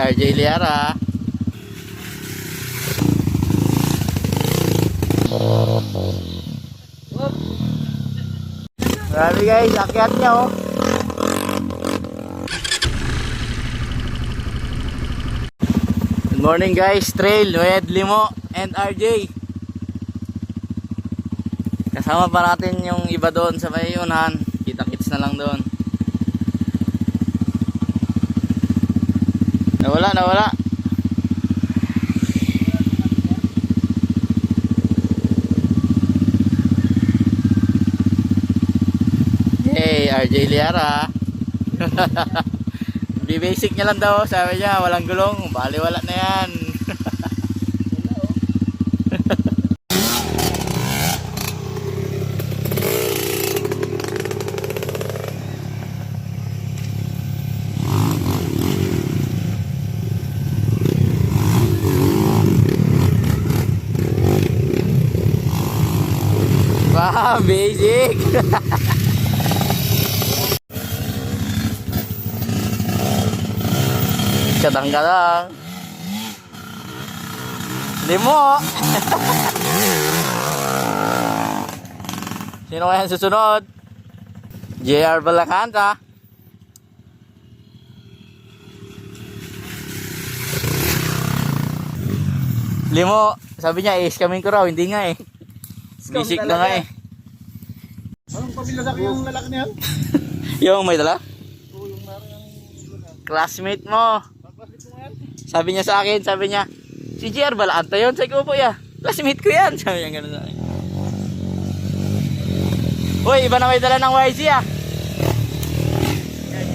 RJ Liara. Grabe guys, akyat niya oh. Good morning guys, Trail with Limo and RJ. Kasama pa natin yung iba doon sa may unahan. Kita-kits na lang doon. Nawala. Hey, RJ Liara. Basic niya lang daw, sabi niya, walang gulong, bali wala na yan. Wow, basic. Kadang-kadang Limo. Sino kaya susunod? JR Balacanta. Limo, sabi niya is-coming ko raw, hindi nga eh. Bisik na nga eh. Anong pamilya sa akin yung lalaki niyan? Yung may dala? Oo, yung meron yung Classmate mo. Sabi niya sa akin, sabi niya, si JR Balacanta yun. Sabi ko po ya, classmate ko yan. Sabi niya gano'n sa akin. Uy, iba na may dala ng YZ ah.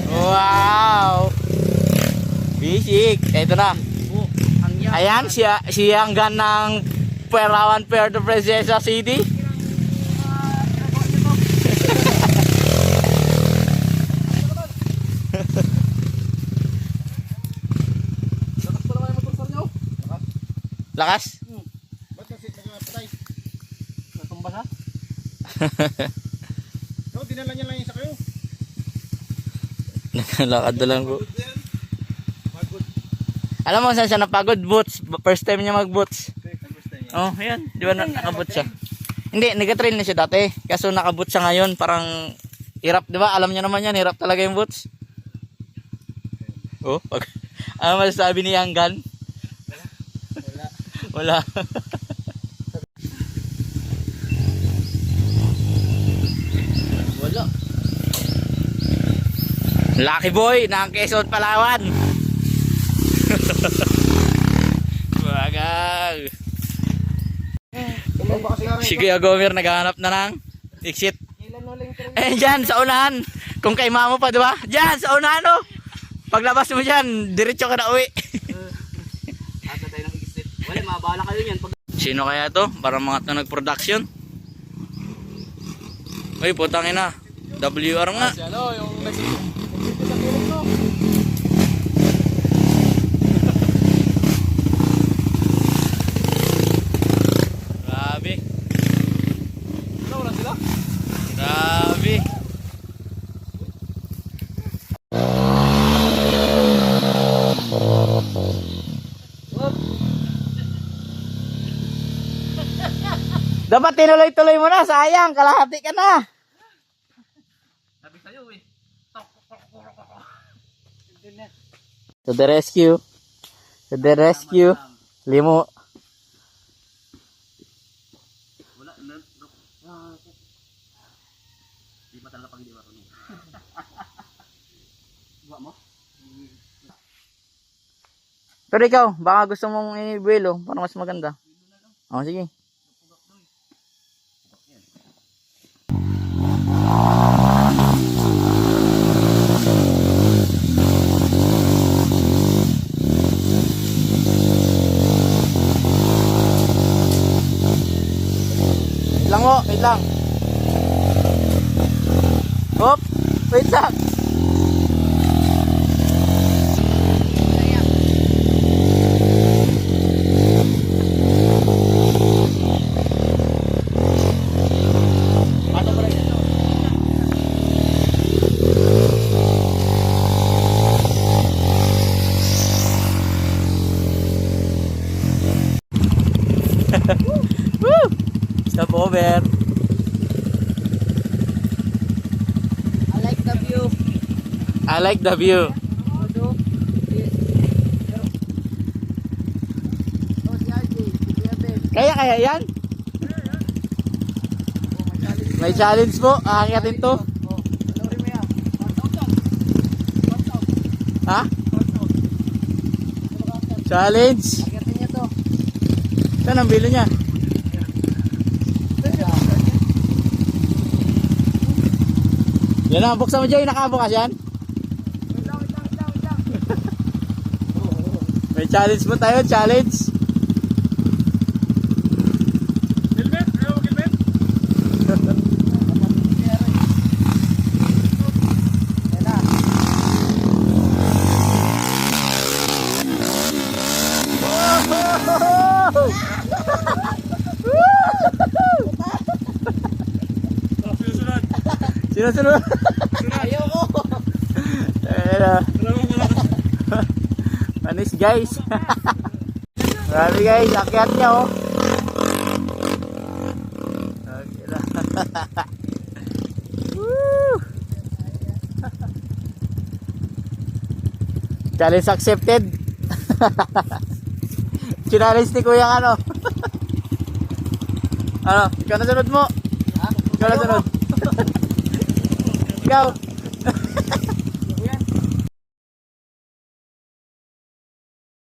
Wow. Bisik. Ito na. Ayan, siya ang gan ng Perawan Puerto Princesa City. Lakas? Ba't kasi nagpatay? Natumba na? No, dinala niya lang yung sa kayo. Nakalakad na lang po. Alam mo saan siya napagod? Boots. First time niya mag-boots. Oh, yan. Di ba nakaboots siya? Hindi, nag-trail na siya dati. Kaso nakaboots siya ngayon. Parang hirap, di ba? Alam niya naman yan, hirap talaga yung boots. Oh, ano masasabi ni Hanggan? Wala. Wala. Lucky boy ng Quezon, Palawan. Bagag. Si Kuya Gomer naghahanap na ng exit. Eh dyan sa unahan. Kung kay mama pa, di ba? Dyan sa unahan oh. Paglabas mo dyan, diretso ka na uwi. Asa tayo ng exit. Wala, mabahala kayo niyan. Sino kaya to? Para mga ito nag-production. Uy, putang ina. WR nga. Ano, yung nagsisit sa tulog no? Grabe. Ano, wala sila? Grabe. Dapat tinuloy-tuloy mo na, sayang, kalahati ka na. Sabi sa'yo eh. To the rescue. To the rescue. Limo. Wala, di ba talaga pag hindi marunong? Buwa mo? Pero ikaw, baka gusto mong i-buelo para mas maganda. Oh, sige. Wait lang. Hop, wait lang. I like the view. Kaya yan? May challenge po. Aakyatin to. Ha? Challenge. Saan ang bilo niya? Yan na, buksan mo dyan. Nakabukas yan. May challenge po tayo. Challenge. Helmet? Ayaw mag-helmet? Susunod. Sino sunod? Ayaw ko. Ayan na. Manis guys. Marami guys. Akyat niya oh. Okay na. Woo! Challenge accepted. Challenge ni Kuya ano? Ano? Ikaw na sunod mo? Ikaw na sunod. Ikaw.